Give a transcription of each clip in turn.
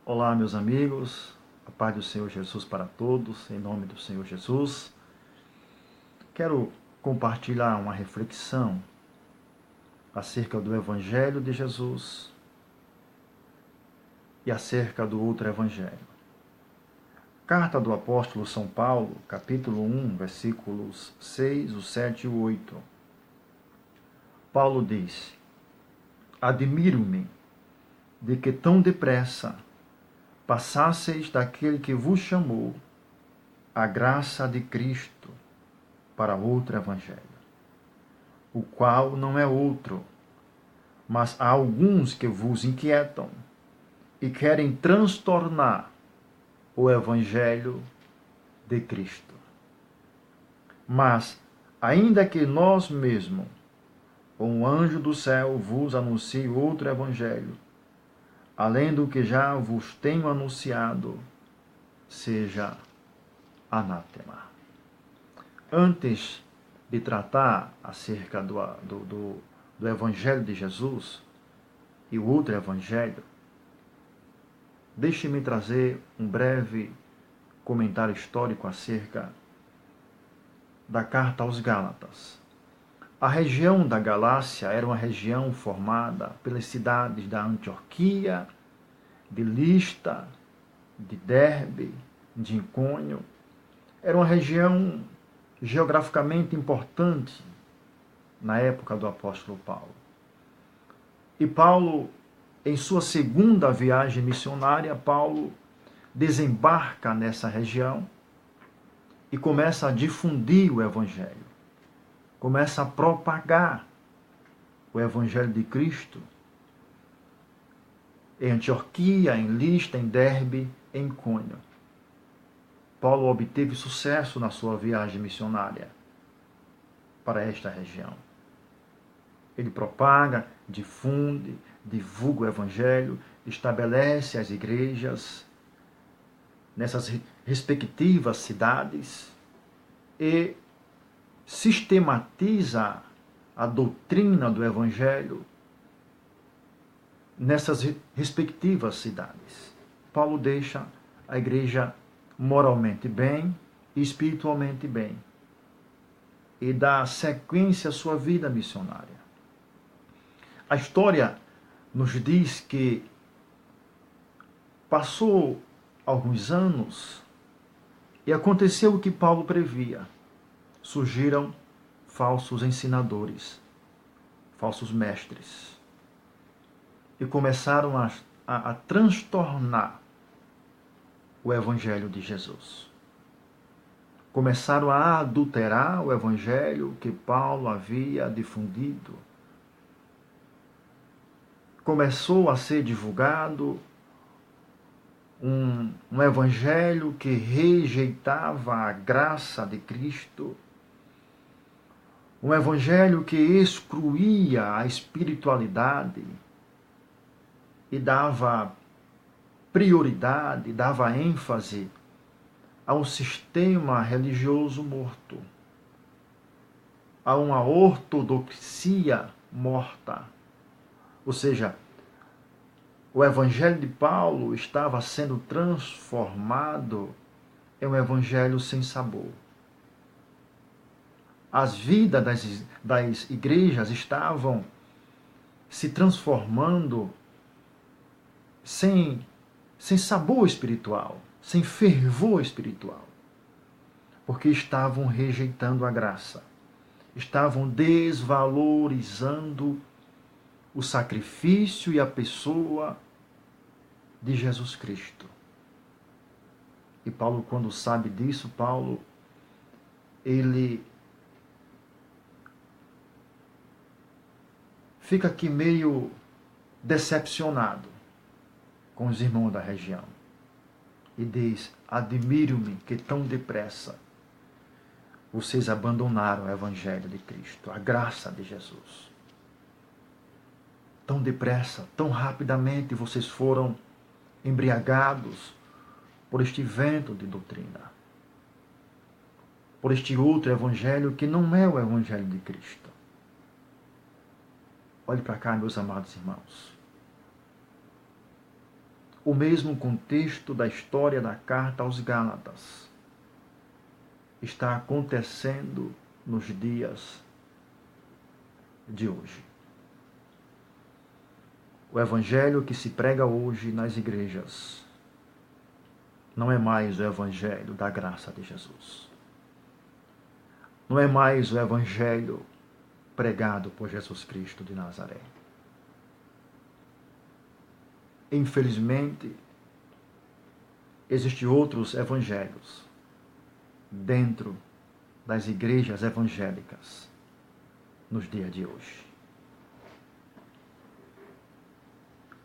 Olá, meus amigos, a paz do Senhor Jesus para todos, em nome do Senhor Jesus. Quero compartilhar uma reflexão acerca do Evangelho de Jesus e acerca do outro Evangelho. Carta do apóstolo São Paulo, capítulo 1, versículos 6, o 7 e o 8. Paulo diz: Admiro-me de que tão depressa passasseis daquele que vos chamou a graça de Cristo para outro evangelho, o qual não é outro, mas há alguns que vos inquietam e querem transtornar o evangelho de Cristo. Mas, ainda que nós mesmos, ou um anjo do céu vos anuncie outro evangelho, além do que já vos tenho anunciado, seja anátema. Antes de tratar acerca do Evangelho de Jesus e o outro Evangelho, deixe-me trazer um breve comentário histórico acerca da carta aos Gálatas. A região da Galácia era uma região formada pelas cidades da Antioquia, de Listra, de Derbe, de Icônio. Era uma região geograficamente importante na época do apóstolo Paulo. E Paulo, em sua segunda viagem missionária, Paulo desembarca nessa região e começa a difundir o evangelho, começa a propagar o evangelho de Cristo em Antioquia, em Listra, em Derbe, em Icônio. Paulo obteve sucesso na sua viagem missionária para esta região. Ele propaga, difunde, divulga o evangelho, estabelece as igrejas nessas respectivas cidades e sistematiza a doutrina do evangelho nessas respectivas cidades. Paulo deixa a igreja moralmente bem e espiritualmente bem e dá sequência à sua vida missionária. A história nos diz que passou alguns anos e aconteceu o que Paulo previa. Surgiram falsos ensinadores, falsos mestres, e começaram a transtornar o Evangelho de Jesus. Começaram a adulterar o Evangelho que Paulo havia difundido. Começou a ser divulgado um Evangelho que rejeitava a graça de Cristo, um Evangelho que excluía a espiritualidade e dava prioridade, dava ênfase a um sistema religioso morto, a uma ortodoxia morta. Ou seja, o Evangelho de Paulo estava sendo transformado em um Evangelho sem sabor. As vidas das igrejas estavam se transformando sem sabor espiritual, sem fervor espiritual, porque estavam rejeitando a graça, estavam desvalorizando o sacrifício e a pessoa de Jesus Cristo. E Paulo, quando sabe disso, ele fica aqui meio decepcionado com os irmãos da região e diz: admiro-me que tão depressa vocês abandonaram o Evangelho de Cristo, a graça de Jesus. Tão depressa, tão rapidamente vocês foram embriagados por este vento de doutrina, por este outro Evangelho que não é o Evangelho de Cristo. Olhe para cá, meus amados irmãos. o mesmo contexto da história da carta aos Gálatas está acontecendo nos dias de hoje. O evangelho que se prega hoje nas igrejas não é mais o evangelho da graça de Jesus. Não é mais o evangelho pregado por Jesus Cristo de Nazaré. Infelizmente, existem outros evangelhos dentro das igrejas evangélicas nos dias de hoje.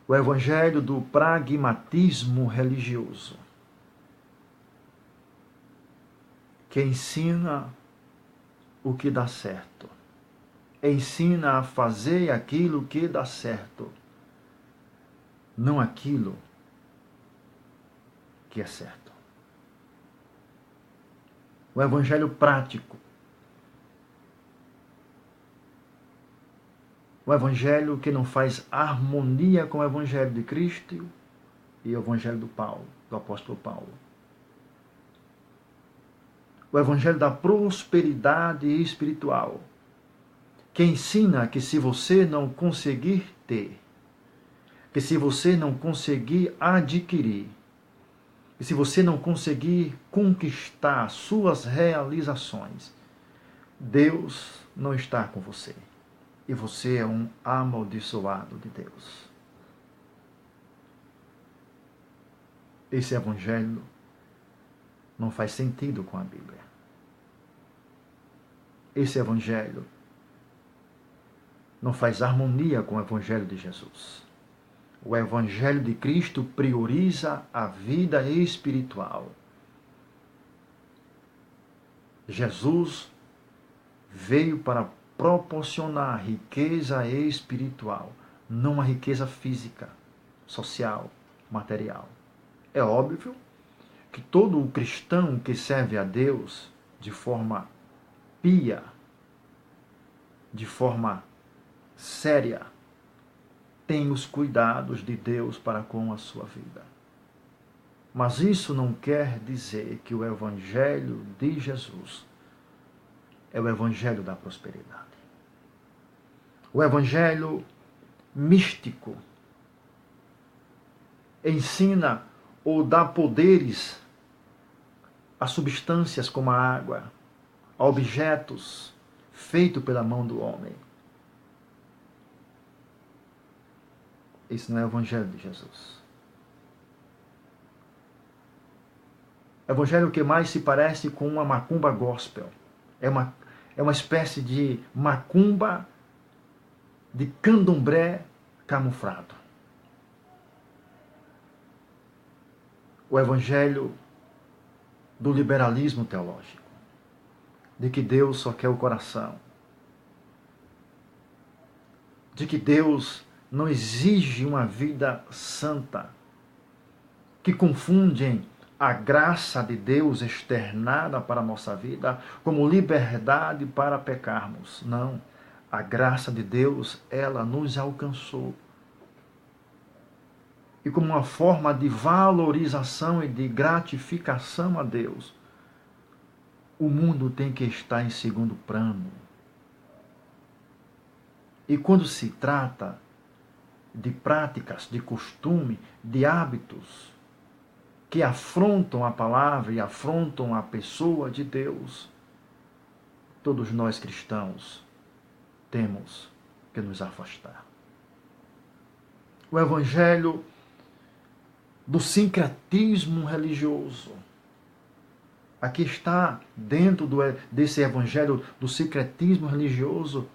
O evangelho do pragmatismo religioso, que ensina o que dá certo, ensina a fazer aquilo que dá certo, não aquilo que é certo. O evangelho prático, o evangelho que não faz harmonia com o evangelho de Cristo e o evangelho do apóstolo Paulo. O evangelho da prosperidade espiritual, que ensina que se você não conseguir ter, que se você não conseguir adquirir, e se você não conseguir conquistar suas realizações, Deus não está com você. E você é um amaldiçoado de Deus. Esse evangelho não faz sentido com a Bíblia. Esse evangelho não faz harmonia com o evangelho de Jesus. O evangelho de Cristo prioriza a vida espiritual. Jesus veio para proporcionar riqueza espiritual, não a riqueza física, social, material. É óbvio que todo o cristão que serve a Deus de forma pia, de forma séria, tem os cuidados de Deus para com a sua vida. Mas isso não quer dizer que o evangelho de Jesus é o evangelho da prosperidade. O evangelho místico ensina ou dá poderes a substâncias como a água, a objetos feitos pela mão do homem. Isso não é o evangelho de Jesus. O evangelho que mais se parece com uma macumba gospel. É uma espécie de macumba de candomblé camuflado. O evangelho do liberalismo teológico, de que Deus só quer o coração, de que Deus não exige uma vida santa, que confundem a graça de Deus externada para a nossa vida como liberdade para pecarmos. Não, a graça de Deus, ela nos alcançou. E como uma forma de valorização e de gratificação a Deus, o mundo tem que estar em segundo plano. E quando se trata de práticas, de costume, de hábitos que afrontam a palavra e afrontam a pessoa de Deus, todos nós cristãos temos que nos afastar. O evangelho do sincretismo religioso. Aqui está, dentro desse evangelho do sincretismo religioso,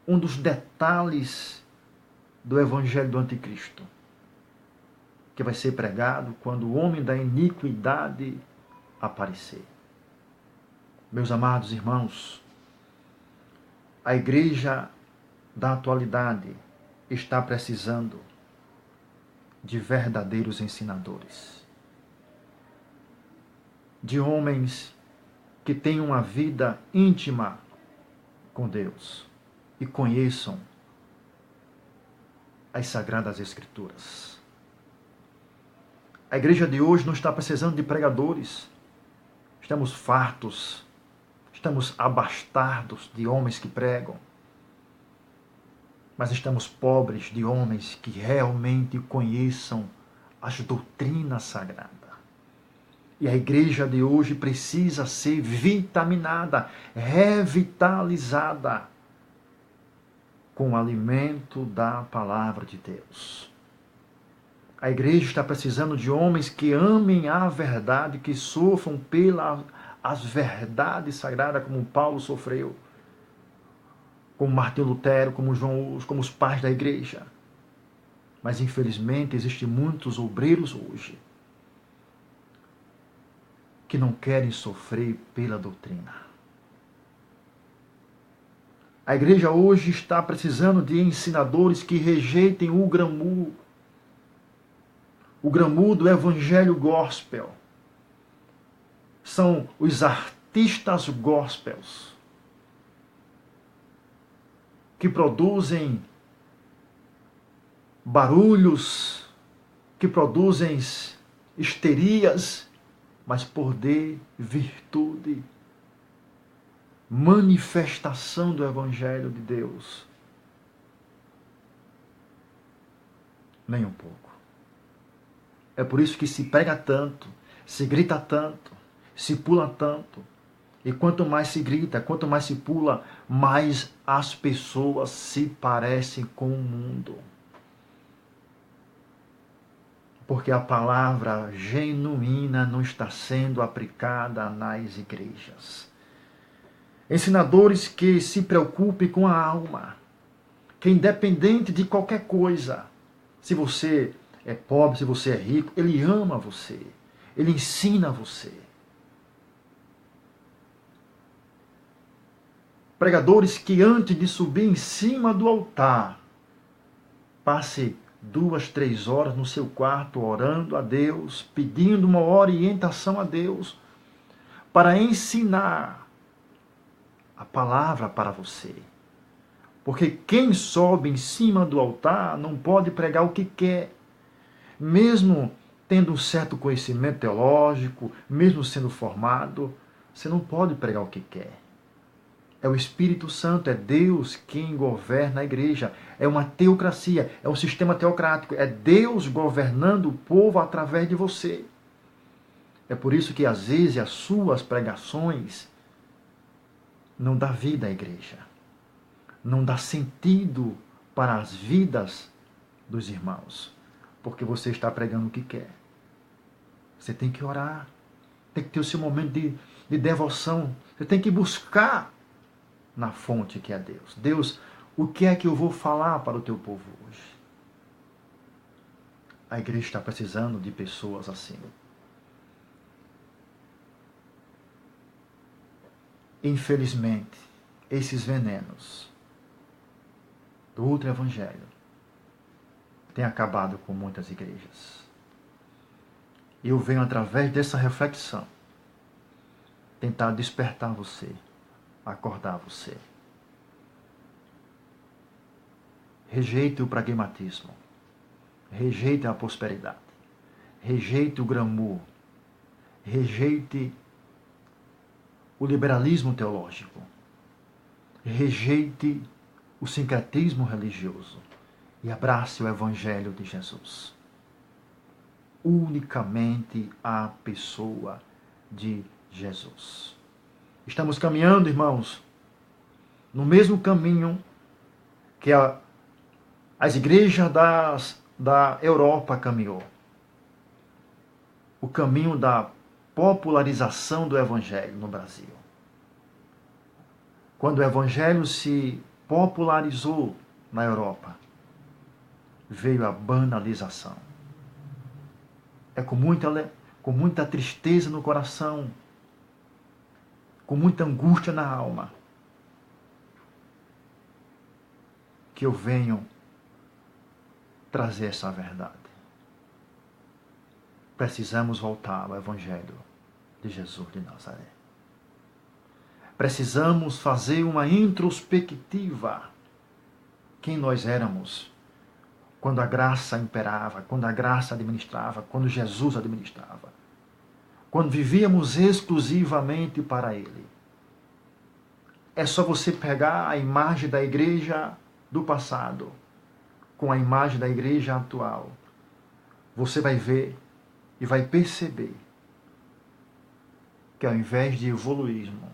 um dos detalhes do evangelho do anticristo, que vai ser pregado quando o homem da iniquidade aparecer. Meus amados irmãos, a igreja da atualidade está precisando de verdadeiros ensinadores, de homens que tenham uma vida íntima com Deus e conheçam as Sagradas Escrituras. A igreja de hoje não está precisando de pregadores. Estamos fartos, estamos abastados de homens que pregam. Mas estamos pobres de homens que realmente conheçam as doutrinas sagradas. E a igreja de hoje precisa ser vitaminada, revitalizada com o alimento da palavra de Deus. A igreja está precisando de homens que amem a verdade, que sofram pelas verdades sagradas, como Paulo sofreu, como Martinho Lutero, como João Hus, como os pais da igreja. Mas infelizmente existem muitos obreiros hoje que não querem sofrer pela doutrina. A igreja hoje está precisando de ensinadores que rejeitem o glamour do evangelho gospel. São os artistas gospels que produzem barulhos, que produzem histerias, mas poder, virtude, manifestação do Evangelho de Deus. Nem um pouco. É por isso que se prega tanto, se grita tanto, se pula tanto. E quanto mais se grita, quanto mais se pula, mais as pessoas se parecem com o mundo. Porque a palavra genuína não está sendo aplicada nas igrejas. Ensinadores que se preocupem com a alma, que independente de qualquer coisa, se você é pobre, se você é rico, ele ama você, ele ensina você. Pregadores que antes de subir em cima do altar, passe 2, 3 horas no seu quarto orando a Deus, pedindo uma orientação a Deus para ensinar a palavra para você. Porque quem sobe em cima do altar não pode pregar o que quer. Mesmo tendo um certo conhecimento teológico, mesmo sendo formado, você não pode pregar o que quer. É o Espírito Santo, é Deus quem governa a igreja. É uma teocracia, é um sistema teocrático. É Deus governando o povo através de você. É por isso que às vezes as suas pregações não dá vida à igreja. Não dá sentido para as vidas dos irmãos. Porque você está pregando o que quer. Você tem que orar. Tem que ter o seu momento de devoção. Você tem que buscar na fonte que é Deus. Deus, o que é que eu vou falar para o teu povo hoje? A igreja está precisando de pessoas assim. Infelizmente, esses venenos do outro evangelho têm acabado com muitas igrejas. E eu venho, através dessa reflexão, tentar despertar você, acordar você. Rejeite o pragmatismo. Rejeite a prosperidade. Rejeite o glamour. Rejeite o liberalismo teológico. Rejeite o sincretismo religioso. E abrace o Evangelho de Jesus. Unicamente a pessoa de Jesus. Estamos caminhando, irmãos, no mesmo caminho que as igrejas da Europa caminhou. O caminho da popularização do Evangelho no Brasil. Quando o Evangelho se popularizou na Europa, veio a banalização. É com muita tristeza no coração, com muita angústia na alma, que eu venho trazer essa verdade. Precisamos voltar ao Evangelho de Jesus de Nazaré. Precisamos fazer uma introspectiva. Quem nós éramos? quando a graça imperava, quando a graça administrava, quando Jesus administrava, quando vivíamos exclusivamente para Ele. É só você pegar a imagem da igreja do passado com a imagem da igreja atual. Você vai ver e vai perceber que ao invés de evoluirmos,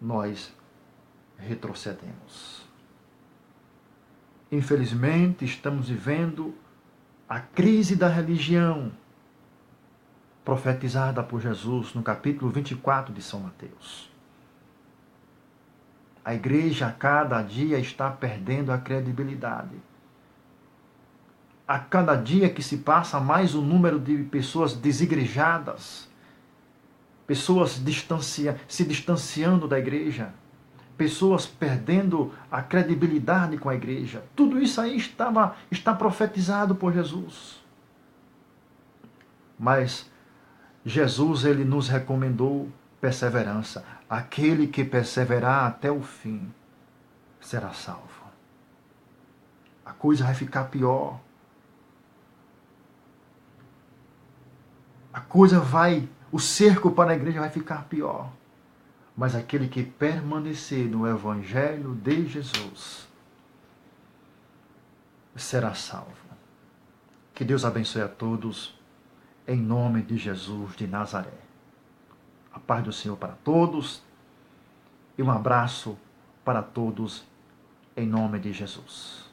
nós retrocedemos. Infelizmente, estamos vivendo a crise da religião profetizada por Jesus no capítulo 24 de São Mateus. A igreja a cada dia está perdendo a credibilidade. A cada dia que se passa, mais o número de pessoas desigrejadas, pessoas se distanciando da igreja, pessoas perdendo a credibilidade com a igreja. Tudo isso aí está profetizado por Jesus. Mas Jesus, ele nos recomendou perseverança. Aquele que perseverar até o fim será salvo. A coisa vai ficar pior. O cerco para a igreja vai ficar pior. Mas aquele que permanecer no Evangelho de Jesus será salvo. Que Deus abençoe a todos, em nome de Jesus de Nazaré. A paz do Senhor para todos e um abraço para todos, em nome de Jesus.